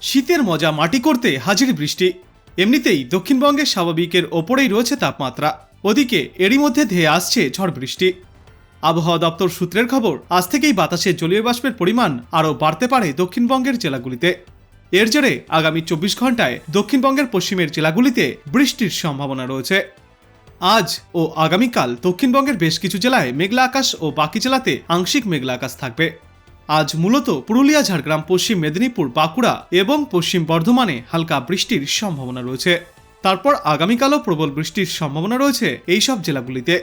শীতের মজা মাটি করতে হাজির বৃষ্টি। এমনিতেই দক্ষিণবঙ্গের স্বাভাবিকের ওপরেই রয়েছে তাপমাত্রা, ওদিকে এরই মধ্যে ধেয়ে আসছে ঝড় বৃষ্টি। আবহাওয়া দপ্তর সূত্রের খবর, আজ থেকেই বাতাসে জলীয় বাষ্পের পরিমাণ আরও বাড়তে পারে দক্ষিণবঙ্গের জেলাগুলিতে। এর জেরে আগামী 24 ঘন্টায় দক্ষিণবঙ্গের পশ্চিমের জেলাগুলিতে বৃষ্টির সম্ভাবনা রয়েছে। আজ ও আগামীকাল দক্ষিণবঙ্গের বেশ কিছু জেলায় মেঘলা আকাশ ও বাকি জেলাতে আংশিক মেঘলা আকাশ থাকবে। আজ মূলত পুরুলিয়া, ঝাড়গ্রাম, পশ্চিম মেদিনীপুর, বাঁকুড়া এবং পশ্চিম বর্ধমানে হালকা বৃষ্টির সম্ভাবনা রয়েছে। তারপর আগামীকালও প্রবল বৃষ্টির সম্ভাবনা রয়েছে এইসব জেলাগুলিতে।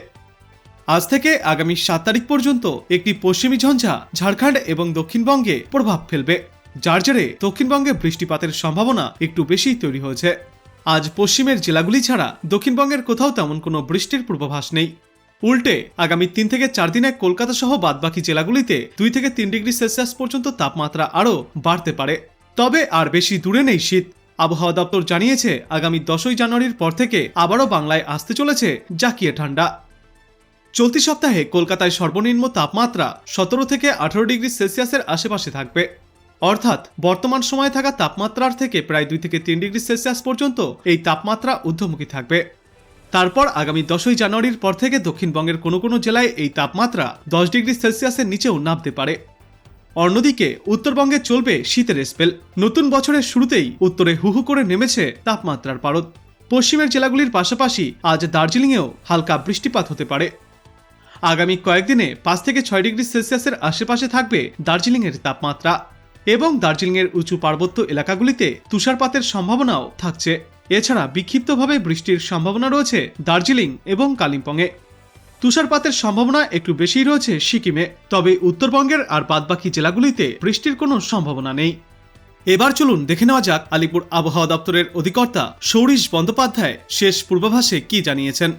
আজ থেকে আগামী 7 তারিখ পর্যন্ত একটি পশ্চিমী ঝঞ্ঝা ঝাড়খণ্ড এবং দক্ষিণবঙ্গে প্রভাব ফেলবে, যার জেরে দক্ষিণবঙ্গে বৃষ্টিপাতের সম্ভাবনা একটু বেশি তৈরি হয়েছে। আজ পশ্চিমের জেলাগুলি ছাড়া দক্ষিণবঙ্গের কোথাও তেমন কোনো বৃষ্টির পূর্বাভাস নেই। উল্টে আগামী 3 থেকে 4 দিনে কলকাতা সহ বাদবাকি জেলাগুলিতে 2 থেকে 3 ডিগ্রি সেলসিয়াস পর্যন্ত তাপমাত্রা আরও বাড়তে পারে। তবে আর বেশি দূরে নেই শীত। আবহাওয়া দপ্তর জানিয়েছে, আগামী 10ই জানুয়ারির পর থেকে আবারও বাংলায় আসতে চলেছে জাকিয়ে ঠান্ডা। চলতি সপ্তাহে কলকাতায় সর্বনিম্ন তাপমাত্রা 17 থেকে 18 ডিগ্রি সেলসিয়াসের আশেপাশে থাকবে, অর্থাৎ বর্তমান সময়ে থাকা তাপমাত্রার থেকে প্রায় 2 থেকে 3 ডিগ্রি সেলসিয়াস পর্যন্ত এই তাপমাত্রা ঊর্ধ্বমুখী থাকবে। তারপর আগামী 10ই জানুয়ারির পর থেকে দক্ষিণবঙ্গের কোনো কোনো জেলায় এই তাপমাত্রা 10 ডিগ্রি সেলসিয়াসের নিচেও নামতে পারে। অন্যদিকে উত্তরবঙ্গে চলবে শীতের স্পেল। নতুন বছরের শুরুতেই উত্তরে হুহু করে নেমেছে তাপমাত্রার পারদ। পশ্চিমের জেলাগুলির পাশাপাশি আজ দার্জিলিংয়েও হালকা বৃষ্টিপাত হতে পারে। আগামী কয়েকদিনে 5 থেকে 6 ডিগ্রি সেলসিয়াসের আশেপাশে থাকবে দার্জিলিংয়ের তাপমাত্রা এবং দার্জিলিংয়ের উঁচু পার্বত্য এলাকাগুলিতে তুষারপাতের সম্ভাবনাও থাকছে। এছাড়া বিক্ষিপ্তভাবে বৃষ্টির সম্ভাবনা রয়েছে দার্জিলিং এবং কালিম্পংয়ে। তুষারপাতের সম্ভাবনা একটু বেশি রয়েছে সিকিমে, তবে উত্তরবঙ্গের আর বাদবাকি জেলাগুলিতে বৃষ্টির কোনো সম্ভাবনা নেই। এবার চলুন দেখে নেওয়া যাক আলিপুর আবহাওয়া দপ্তরের অধিকর্তা সৌরিশ বন্দ্যোপাধ্যায় শেষ পূর্বাভাসে কি জানিয়েছেন।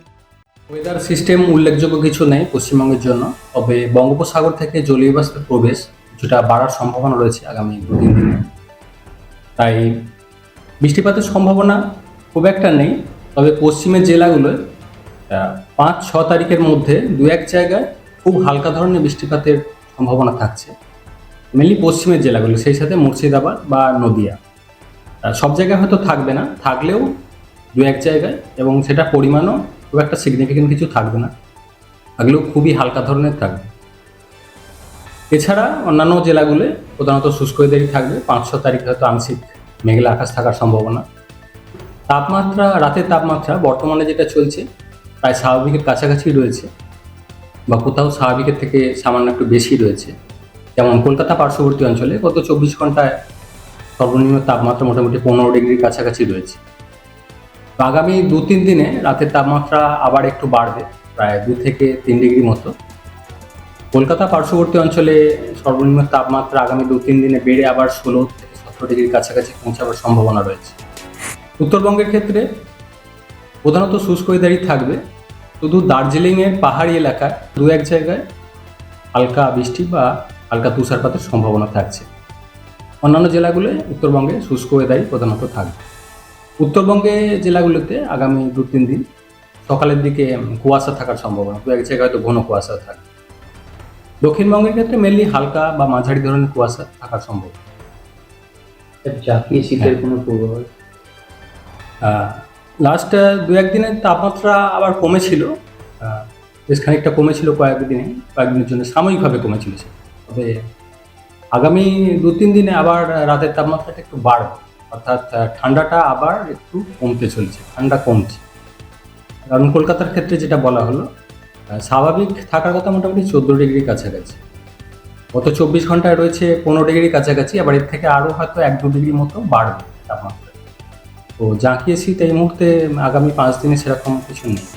ওয়েদার সিস্টেম উল্লেখযোগ্য কিছু নেই পশ্চিমবঙ্গের জন্য, তবে বঙ্গোপসাগর থেকে জলীয় বাষ্পের প্রবেশ কিছুটা বাড়ার সম্ভাবনা রয়েছে আগামী 2-3 দিনে। তাই বৃষ্টিপাতের সম্ভাবনা খুব একটা নেই, তবে পশ্চিমের জেলাগুলোয় 5-6 তারিখের মধ্যে 2-1 জায়গায় খুব হালকা ধরনের বৃষ্টিপাতের সম্ভাবনা থাকছে, মেনলি পশ্চিমের জেলাগুলো, সেই সাথে মুর্শিদাবাদ বা নদিয়া। সব জায়গায় হয়তো থাকবে না, থাকলেও 2-1 জায়গায়, এবং সেটা পরিমাণও খুব একটা সিগনিফিকেন্ট কিছু থাকবে না, থাকলেও খুবই হালকা ধরনের থাকবে। এছাড়া অন্যান্য জেলাগুলোয় প্রধানত শুষ্ক ওয়েদারই থাকবে। 5-6 তারিখ হয়তো আংশিক মেঘলা আকাশ থাকার সম্ভাবনা। তাপমাত্রা, রাতের তাপমাত্রা বর্তমানে যেটা চলছে প্রায় স্বাভাবিকের কাছাকাছি রয়েছে, বা কোথাও স্বাভাবিকের থেকে সামান্য একটু বেশি রয়েছে। যেমন কলকাতা পার্শ্ববর্তী অঞ্চলে গত 24 ঘন্টায় সর্বনিম্ন তাপমাত্রা মোটামুটি 15 ডিগ্রির কাছাকাছি রয়েছে। আগামী 2-3 দিনে রাতের তাপমাত্রা আবার একটু বাড়বে, প্রায় 2 থেকে 3 ডিগ্রি মতো। কলকাতা পার্শ্ববর্তী অঞ্চলে সর্বনিম্ন তাপমাত্রা আগামী 2-3 দিনে বেড়ে আবার 16 থেকে 17 ডিগ্রির কাছাকাছি পৌঁছাবার সম্ভাবনা রয়েছে। উত্তরবঙ্গের ক্ষেত্রে প্রধানত শুষ্ক ওয়েদারই থাকবে, শুধু দার্জিলিংয়ের পাহাড়ি এলাকায় 2-1 জায়গায় হালকা বৃষ্টি বা হালকা তুষারপাতের সম্ভাবনা থাকছে। অন্যান্য জেলাগুলোয় উত্তরবঙ্গে শুষ্ক ওয়েদারই প্রধানত থাকবে। উত্তরবঙ্গে জেলাগুলোতে আগামী 2-3 দিন সকালের দিকে কুয়াশা থাকার সম্ভাবনা, 2-1 জায়গায় হয়তো ঘন কুয়াশা থাকবে। দক্ষিণবঙ্গের ক্ষেত্রে মেনলি হালকা বা মাঝারি ধরনের কুয়াশা থাকার সম্ভাবনা। জাতীয় শীতের কোনো পূর্বাভাস? লাস্ট 2-1 দিনের তাপমাত্রা আবার কমেছিল, বেশ খানিকটা কমেছিল কয়েকদিনের জন্য সাময়িকভাবে কমেছিল সে। তবে আগামী 2-3 দিনে আবার রাতের তাপমাত্রাটা একটু বাড়বে, অর্থাৎ ঠান্ডাটা আবার একটু কমতে চলছে, ঠান্ডা কমছে। কারণ কলকাতার ক্ষেত্রে যেটা বলা হলো, স্বাভাবিক থাকার কথা মোটামুটি 14 ডিগ্রির কাছাকাছি, গত 24 ঘন্টায় রয়েছে 15 ডিগ্রির কাছাকাছি, আবার এর থেকে আরও হয়তো 1-2 ডিগ্রি মতো বাড়বে তাপমাত্রা। তো জাঁকিয়ে শীত এই মুহূর্তে আগামী 5 দিনে সেরকম কিছু নেই,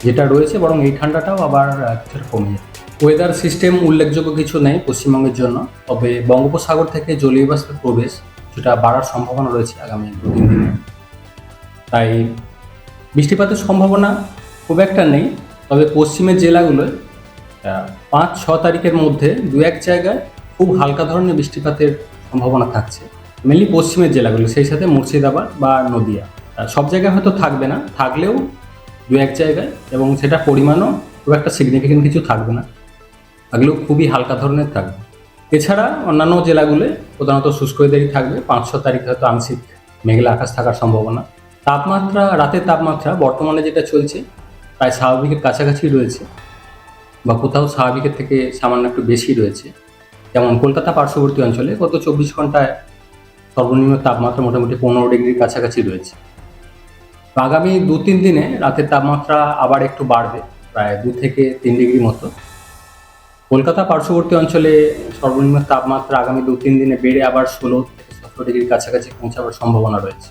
যেটা রয়েছে বরং এই ঠান্ডাটাও আবার কিছুটা কমে যাবে। ওয়েদার সিস্টেম উল্লেখযোগ্য কিছু নেই পশ্চিমবঙ্গের জন্য, তবে বঙ্গোপসাগর থেকে জলীয় বাষ্পের প্রবেশ কিছুটা বাড়ার সম্ভাবনা রয়েছে আগামী 2-3 দিনে। তাই বৃষ্টিপাতের সম্ভাবনা খুব একটা নেই, তবে পশ্চিমের জেলাগুলোয় 5-6 তারিখের মধ্যে 2-1 জায়গায় খুব হালকা ধরনের বৃষ্টিপাতের সম্ভাবনা থাকছে, মেনলি পশ্চিমের জেলাগুলো, সেই সাথে মুর্শিদাবাদ বা নদিয়া। সব জায়গায় হয়তো থাকবে না, থাকলেও 2-1 জায়গায়, এবং সেটা পরিমাণও খুব একটা সিগনিফিকেন্ট কিছু থাকবে না, থাকলেও খুবই হালকা ধরনের থাকবে। এছাড়া অন্যান্য জেলাগুলো প্রধানত শুষ্ক ওয়েদারই থাকবে। 5-6 তারিখ হয়তো আংশিক মেঘলা আকাশ থাকার সম্ভাবনা। তাপমাত্রা, রাতের তাপমাত্রা বর্তমানে যেটা চলছে প্রায় স্বাভাবিকের কাছাকাছি রয়েছে, বা কোথাও স্বাভাবিকের থেকে সামান্য একটু বেশি রয়েছে। যেমন কলকাতা পার্শ্ববর্তী অঞ্চলে গত 24 ঘন্টায় সর্বনিম্ন তাপমাত্রা মোটামুটি 15 ডিগ্রির কাছাকাছি রয়েছে। তো আগামী 2-3 দিনে রাতের তাপমাত্রা আবার একটু বাড়বে, প্রায় 2 থেকে 3 ডিগ্রি মতো। কলকাতা পার্শ্ববর্তী অঞ্চলে সর্বনিম্ন তাপমাত্রা আগামী 2-3 দিনে বেড়ে আবার 16 থেকে 17 ডিগ্রির কাছাকাছি পৌঁছাবার সম্ভাবনা রয়েছে।